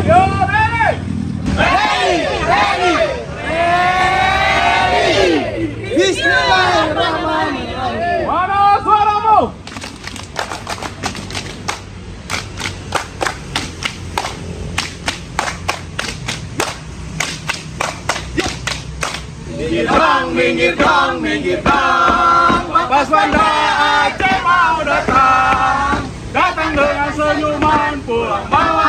Yo, ready? Bismillahirrahmanirrahim. Mana suaramu? Minggir dong, Bapas Banda Aceh mau datang dengan senyuman pulang bawa